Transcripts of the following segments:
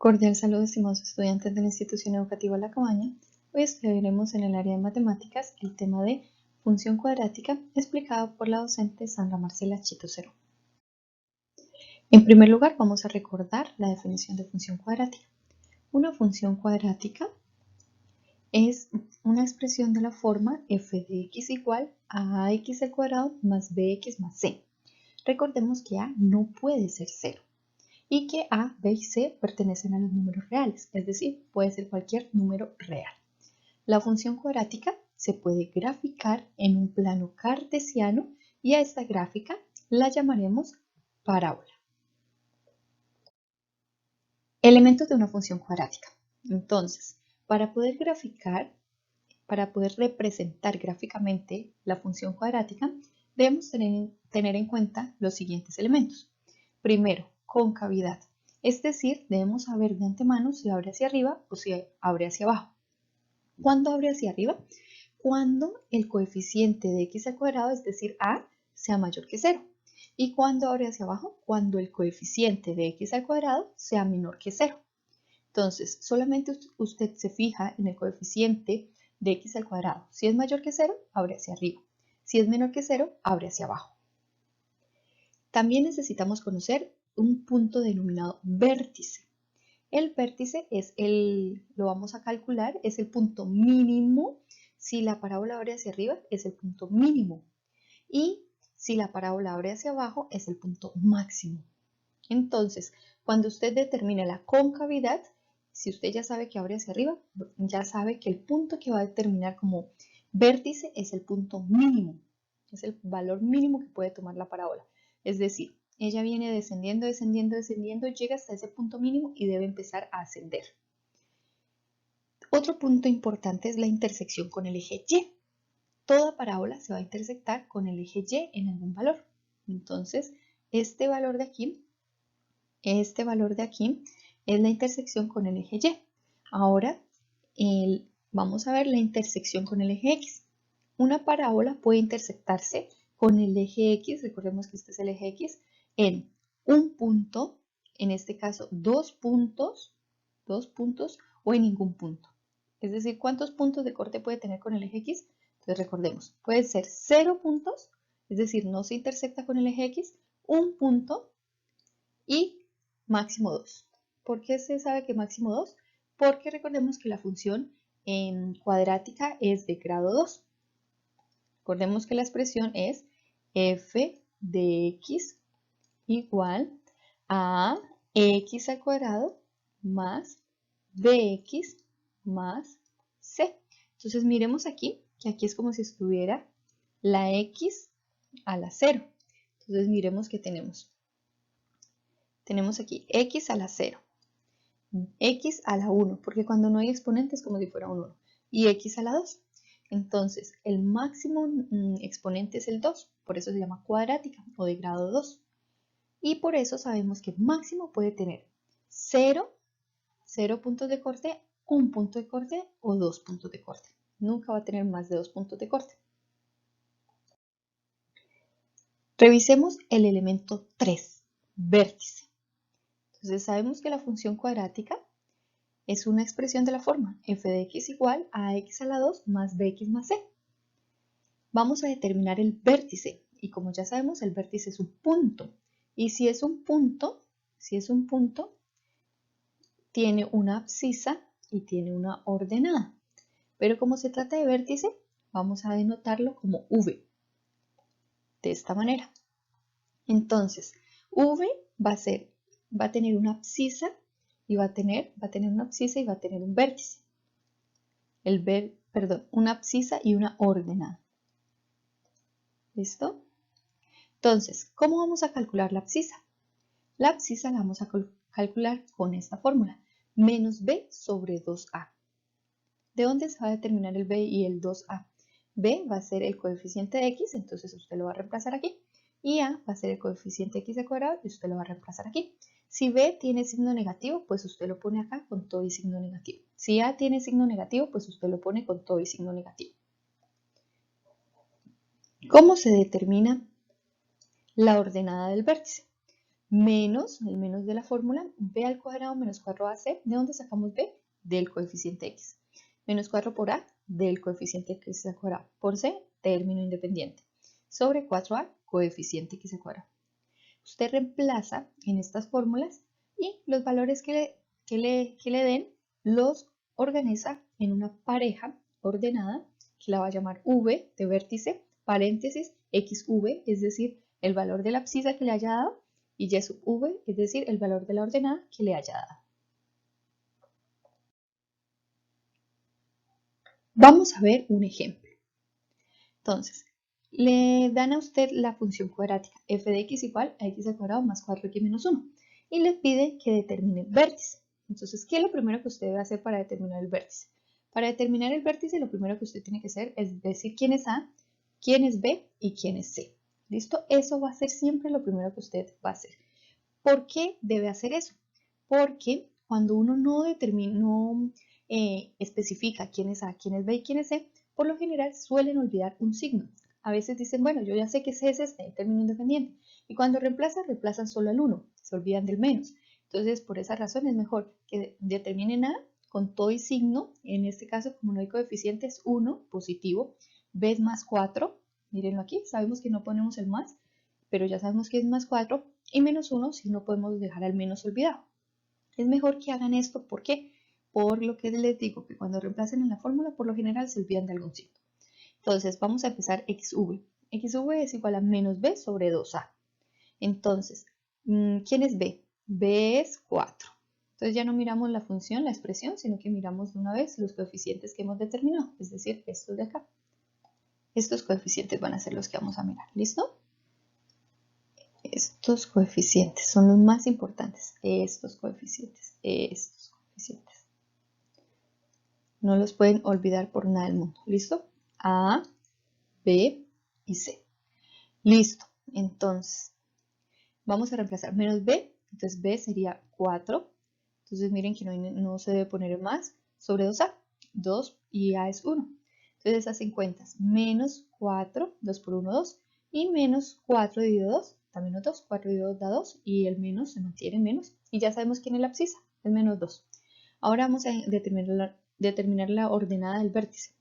Cordial saludo, estimados estudiantes de la institución educativa La Cabaña. Hoy estudiaremos en el área de matemáticas el tema de función cuadrática explicado por la docente Sandra Marcela Chitocero. En primer lugar, vamos a recordar la definición de función cuadrática. Una función cuadrática es una expresión de la forma f de x igual a ax al cuadrado más bx más c. Recordemos que a no puede ser 0. Y que a, b y c pertenecen a los números reales, es decir, puede ser cualquier número real. La función cuadrática se puede graficar en un plano cartesiano y a esta gráfica la llamaremos parábola. Elementos de una función cuadrática. Entonces, para poder representar gráficamente la función cuadrática, debemos tener en cuenta los siguientes elementos. Primero, concavidad, es decir, debemos saber de antemano si abre hacia arriba o si abre hacia abajo. ¿Cuándo abre hacia arriba? Cuando el coeficiente de x al cuadrado, es decir, a, sea mayor que 0. ¿Y cuándo abre hacia abajo? Cuando el coeficiente de x al cuadrado sea menor que 0. Entonces, solamente usted se fija en el coeficiente de x al cuadrado. Si es mayor que 0, abre hacia arriba. Si es menor que 0, abre hacia abajo. También necesitamos conocer un punto denominado vértice. El vértice lo vamos a calcular, es el punto mínimo. Si la parábola abre hacia arriba, es el punto mínimo. Y si la parábola abre hacia abajo, es el punto máximo. Entonces, cuando usted determina la concavidad, si usted ya sabe que abre hacia arriba, ya sabe que el punto que va a determinar como vértice es el punto mínimo. Es el valor mínimo que puede tomar la parábola. Es decir, ella viene descendiendo, descendiendo, descendiendo, llega hasta ese punto mínimo y debe empezar a ascender. Otro punto importante es la intersección con el eje Y. Toda parábola se va a intersectar con el eje Y en algún valor. Entonces, este valor de aquí es la intersección con el eje Y. Ahora, vamos a ver la intersección con el eje X. Una parábola puede intersectarse con el eje X, recordemos que este es el eje X, en un punto, en este caso dos puntos o en ningún punto. Es decir, ¿cuántos puntos de corte puede tener con el eje X? Entonces recordemos, puede ser 0 puntos, es decir, no se intersecta con el eje X, un punto y máximo 2. ¿Por qué se sabe que máximo 2? Porque recordemos que la función en cuadrática es de grado 2. Recordemos que la expresión es f de x igual a x al cuadrado más bx más c. Entonces miremos aquí, que aquí es como si estuviera la x a la 0. Entonces miremos que tenemos aquí x a la 0, x a la 1, porque cuando no hay exponentes es como si fuera un 1, y x a la 2. Entonces, el máximo exponente es el 2, por eso se llama cuadrática o de grado 2. Y por eso sabemos que máximo puede tener 0 puntos de corte, 1 punto de corte o 2 puntos de corte. Nunca va a tener más de 2 puntos de corte. Revisemos el elemento 3, vértice. Entonces sabemos que la función cuadrática es una expresión de la forma f de x igual a x a la 2 más bx más c. Vamos a determinar el vértice y como ya sabemos el vértice es un punto y si es un punto tiene una abscisa y tiene una ordenada. Pero como se trata de vértice vamos a denotarlo como v de esta manera. Entonces v va a tener una abscisa y va a tener un vértice. Una abscisa y una ordenada. ¿Listo? Entonces, ¿cómo vamos a calcular la abscisa? La abscisa la vamos a calcular con esta fórmula, menos b sobre 2a. ¿De dónde se va a determinar el b y el 2a? b va a ser el coeficiente de x, entonces usted lo va a reemplazar aquí. Y a va a ser el coeficiente de x al cuadrado y usted lo va a reemplazar aquí. Si b tiene signo negativo, pues usted lo pone acá con todo y signo negativo. Si a tiene signo negativo, pues usted lo pone con todo y signo negativo. ¿Cómo se determina la ordenada del vértice? menos, el menos de la fórmula, b al cuadrado menos 4ac. ¿De dónde sacamos b? Del coeficiente x. Menos 4 por a, del coeficiente x al cuadrado, por c, término independiente, sobre 4a, coeficiente x al cuadrado. Usted reemplaza en estas fórmulas y los valores que le den los organiza en una pareja ordenada que la va a llamar v de vértice, paréntesis, xv, es decir, el valor de la abscisa que le haya dado, y y sub v, es decir, el valor de la ordenada que le haya dado. Vamos a ver un ejemplo. Entonces, le dan a usted la función cuadrática f de x igual a x al cuadrado más 4x menos 1 y le pide que determine el vértice. Entonces, ¿qué es lo primero que usted debe hacer para determinar el vértice? Para determinar el vértice, lo primero que usted tiene que hacer es decir quién es A, quién es B y quién es C. ¿Listo? Eso va a ser siempre lo primero que usted va a hacer. ¿Por qué debe hacer eso? Porque cuando uno no determina, especifica quién es A, quién es B y quién es C, por lo general suelen olvidar un signo. A veces dicen, bueno, yo ya sé que C es este, el término independiente. Y cuando reemplazan solo al 1, se olvidan del menos. Entonces, por esa razón es mejor que determinen A con todo y signo. En este caso, como no hay coeficiente, es 1, positivo. B es más 4. Mírenlo aquí, sabemos que no ponemos el más, pero ya sabemos que es más 4. Y menos 1 si no podemos dejar al menos olvidado. Es mejor que hagan esto, ¿por qué? Por lo que les digo, que cuando reemplacen en la fórmula, por lo general se olvidan de algún signo. Entonces, vamos a empezar xv. xv es igual a menos b sobre 2a. Entonces, ¿quién es b? b es 4. Entonces ya no miramos la función, la expresión, sino que miramos de una vez los coeficientes que hemos determinado, es decir, estos de acá. Estos coeficientes van a ser los que vamos a mirar, ¿listo? Estos coeficientes son los más importantes. Estos coeficientes. No los pueden olvidar por nada del mundo. ¿Listo? A, B y C. Listo. Entonces, vamos a reemplazar menos B. Entonces, B sería 4. Entonces, miren que no se debe poner más sobre 2A. 2 y A es 1. Entonces, hacen cuentas. Menos 4, 2 por 1, 2. Y menos 4 dividido 2, da menos 2. 4 dividido 2 da 2. Y el menos se mantiene en menos. Y ya sabemos quién es la abscisa. Es menos 2. Ahora vamos a determinar la ordenada del vértice.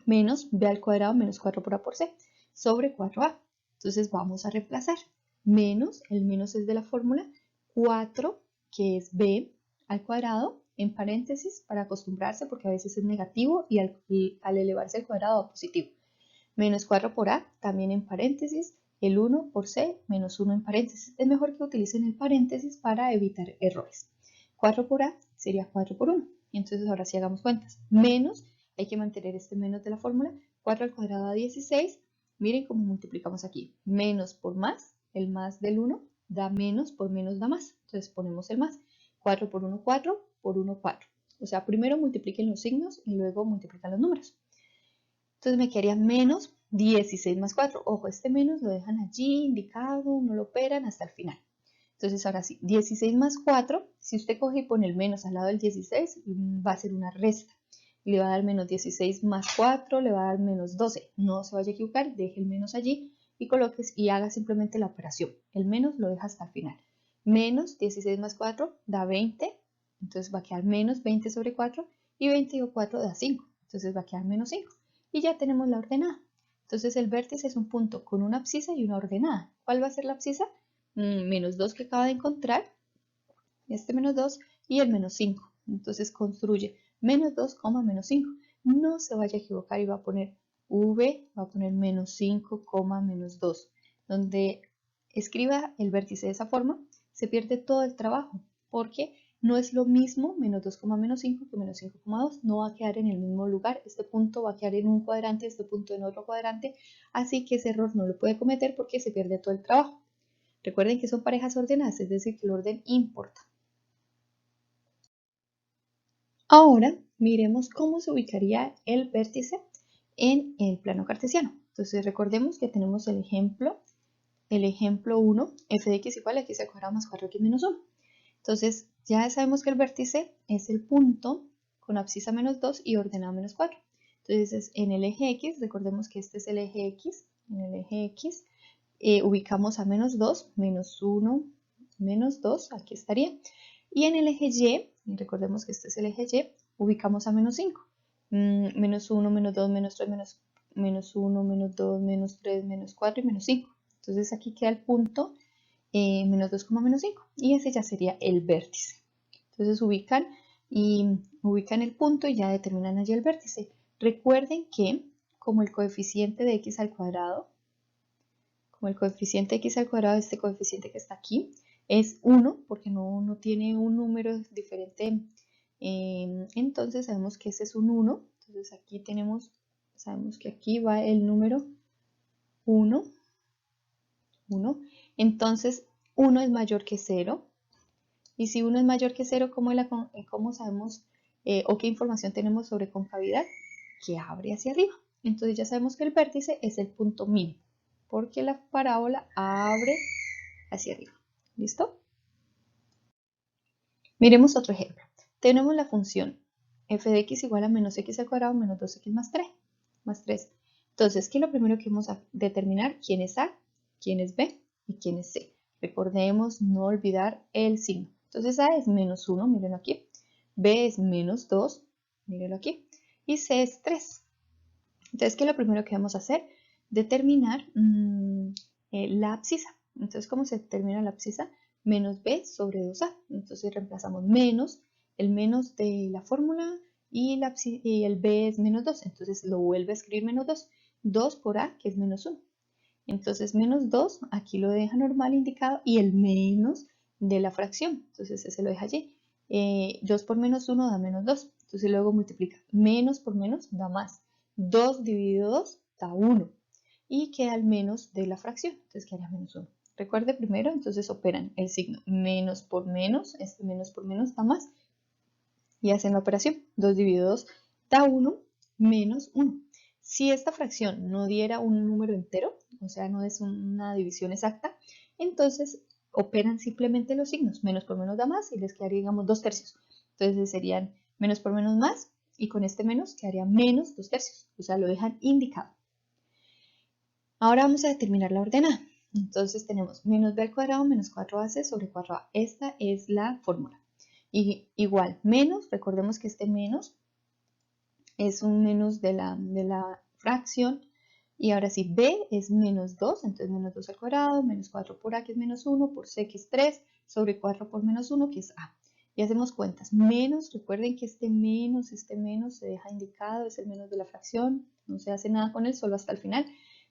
Menos b al cuadrado menos 4 por a por c sobre 4a. Entonces vamos a reemplazar. Menos, el menos es de la fórmula, 4 que es b al cuadrado en paréntesis para acostumbrarse porque a veces es negativo y al elevarse al cuadrado va positivo. Menos 4 por a también en paréntesis, el 1 por c menos 1 en paréntesis. Es mejor que utilicen el paréntesis para evitar errores. 4 por a sería 4 por 1. Y entonces ahora sí hagamos cuentas. Menos, hay que mantener este menos de la fórmula. 4 al cuadrado da 16. Miren cómo multiplicamos aquí. Menos por más, el más del 1 da menos, por menos da más. Entonces ponemos el más. 4 por 1, 4, por 1, 4. O sea, primero multipliquen los signos y luego multiplican los números. Entonces me quedaría menos 16 más 4. Ojo, este menos lo dejan allí indicado, no lo operan hasta el final. Entonces ahora sí, 16 más 4, si usted coge y pone el menos al lado del 16, va a ser una resta. Le va a dar menos 16 más 4, le va a dar menos 12. No se vaya a equivocar, deje el menos allí y coloques y haga simplemente la operación. El menos lo deja hasta el final. Menos 16 más 4 da 20, entonces va a quedar menos 20 sobre 4 y 24 da 5, entonces va a quedar menos 5. Y ya tenemos la ordenada. Entonces el vértice es un punto con una abscisa y una ordenada. ¿Cuál va a ser la abscisa? Menos 2 que acaba de encontrar, este menos 2 y el menos 5. Entonces construye menos 2, menos 5. No se vaya a equivocar y va a poner v, va a poner menos 5, menos 2. Donde escriba el vértice de esa forma, se pierde todo el trabajo, porque no es lo mismo menos 2, menos 5 que menos 5, 2. No va a quedar en el mismo lugar. Este punto va a quedar en un cuadrante, este punto en otro cuadrante. Así que ese error no lo puede cometer porque se pierde todo el trabajo. Recuerden que son parejas ordenadas, es decir, que el orden importa. Ahora miremos cómo se ubicaría el vértice en el plano cartesiano. Entonces recordemos que tenemos el ejemplo 1, f de x igual a x al cuadrado más 4x menos 1. Entonces ya sabemos que el vértice es el punto con abscisa menos 2 y ordenado menos 4. Entonces en el eje x, recordemos que este es el eje x, en el eje x ubicamos a menos 2, menos 1, menos 2, aquí estaría. Y en el eje Y, recordemos que este es el eje Y, ubicamos a menos 5. Menos 1, menos 2, menos 3, menos 1, menos 2, menos 3, menos 4 y menos 5. Entonces aquí queda el punto menos 2, menos 5. Y ese ya sería el vértice. Entonces ubican el punto y ya determinan allí el vértice. Recuerden que como el coeficiente de x al cuadrado, este coeficiente que está aquí, es 1, porque no tiene un número diferente, entonces sabemos que ese es un 1. Entonces aquí sabemos que aquí va el número 1, entonces 1 es mayor que 0, y si 1 es mayor que 0, ¿cómo sabemos o qué información tenemos sobre concavidad? Que abre hacia arriba. Entonces ya sabemos que el vértice es el punto mínimo, porque la parábola abre hacia arriba. ¿Listo? Miremos otro ejemplo. Tenemos la función f de x igual a menos x al cuadrado menos 2x más 3. Entonces, ¿qué es lo primero que vamos a determinar? ¿Quién es a? ¿Quién es b? ¿Y quién es c? Recordemos no olvidar el signo. Entonces a es menos 1, mírenlo aquí. B es menos 2, mírenlo aquí. Y c es 3. Entonces, ¿qué es lo primero que vamos a hacer? Determinar la abscisa. Entonces, ¿cómo se determina la abscisa? Menos b sobre 2a. Entonces reemplazamos menos, el menos de la fórmula y el b es menos 2. Entonces lo vuelve a escribir menos 2. 2 por a, que es menos 1. Entonces menos 2, aquí lo deja normal indicado, y el menos de la fracción. Entonces ese lo deja allí. 2 por menos 1 da menos 2. Entonces luego multiplica. Menos por menos da más. 2 dividido 2 da 1. Y queda el menos de la fracción. Entonces quedaría menos 1. Recuerde primero, entonces operan el signo menos por menos. Este menos por menos da más. Y hacen la operación. 2 dividido 2 da 1 menos 1. Si esta fracción no diera un número entero, o sea, no es una división exacta, entonces operan simplemente los signos. Menos por menos da más y les quedaría, digamos, 2/3. Entonces serían menos por menos más, y con este menos quedaría menos 2/3. O sea, lo dejan indicado. Ahora vamos a determinar la ordenada. Entonces tenemos menos b al cuadrado menos 4ac sobre 4a. Esta es la fórmula. Y igual, menos, recordemos que este menos es un menos de la fracción. Y ahora sí, b es menos 2, entonces menos 2 al cuadrado, menos 4 por a, que es menos 1, por c, que es 3, sobre 4 por menos 1, que es a. Y hacemos cuentas. Menos, recuerden que este menos se deja indicado, es el menos de la fracción, no se hace nada con él, solo hasta el final.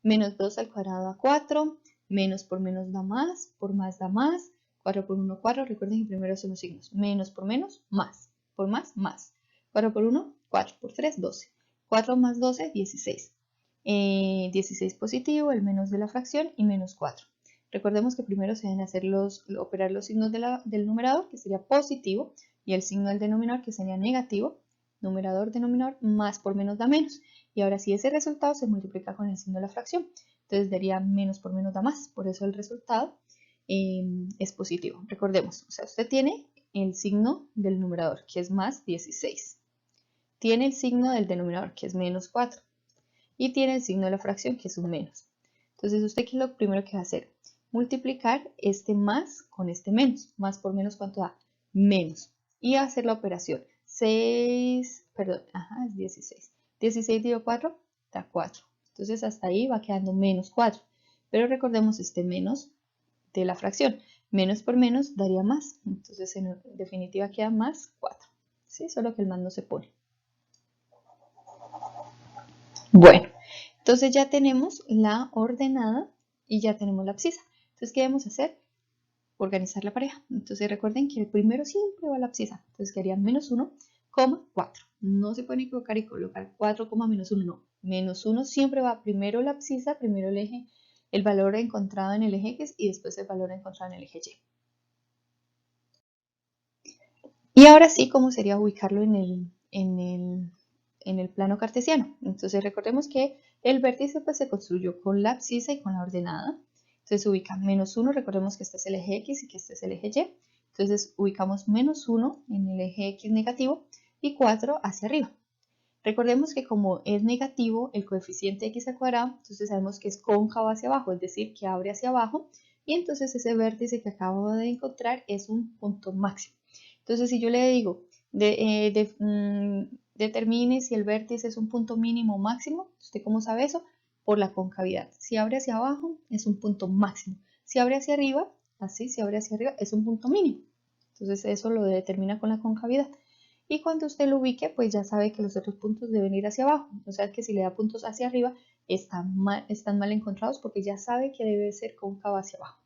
Menos 2 al cuadrado a 4, menos por menos da más, por más da más, 4 por 1, 4, recuerden que primero son los signos. Menos por menos, más, por más, más. 4 por 1, 4, por 3, 12. 4 más 12, 16. 16 positivo, el menos de la fracción, y menos 4. Recordemos que primero se deben operar los signos del numerador, que sería positivo, y el signo del denominador, que sería negativo. Numerador, denominador, más por menos da menos. Y ahora si ese resultado se multiplica con el signo de la fracción, entonces daría menos por menos da más. Por eso el resultado es positivo. Recordemos, o sea, usted tiene el signo del numerador, que es más 16. Tiene el signo del denominador, que es menos 4. Y tiene el signo de la fracción, que es un menos. Entonces, ¿usted qué es lo primero que va a hacer? Multiplicar este más con este menos. Más por menos, ¿cuánto da? Menos. Y hacer la operación. 6, perdón, es 16. 16 dividido 4 da 4. Entonces, hasta ahí va quedando menos 4. Pero recordemos este menos de la fracción. Menos por menos daría más. Entonces, en definitiva queda más 4. ¿Sí? Solo que el más no se pone. Bueno, entonces ya tenemos la ordenada y ya tenemos la abscisa. Entonces, ¿qué debemos hacer? Organizar la pareja. Entonces, recuerden que el primero siempre va a la abscisa. Entonces, quedaría menos 1, 4. No se pueden equivocar y colocar 4, menos 1, no. Menos 1 siempre va primero la abscisa, primero el eje, el valor encontrado en el eje X y después el valor encontrado en el eje Y. Y ahora sí, ¿cómo sería ubicarlo en el plano cartesiano? Entonces, recordemos que el vértice pues, se construyó con la abscisa y con la ordenada. Entonces se ubica menos 1, recordemos que este es el eje X y que este es el eje Y. Entonces ubicamos menos 1 en el eje X negativo y 4 hacia arriba. Recordemos que como es negativo el coeficiente X al cuadrado, entonces sabemos que es cóncavo hacia abajo, es decir, que abre hacia abajo. y entonces ese vértice que acabo de encontrar es un punto máximo. Entonces si yo le digo, determine si el vértice es un punto mínimo o máximo, ¿usted cómo sabe eso? Por la concavidad. Si abre hacia abajo es un punto máximo. Si abre hacia arriba, así, si abre hacia arriba es un punto mínimo. Entonces eso lo determina con la concavidad. Y cuando usted lo ubique, pues ya sabe que los otros puntos deben ir hacia abajo. O sea que si le da puntos hacia arriba, están mal encontrados porque ya sabe que debe ser cóncavo hacia abajo.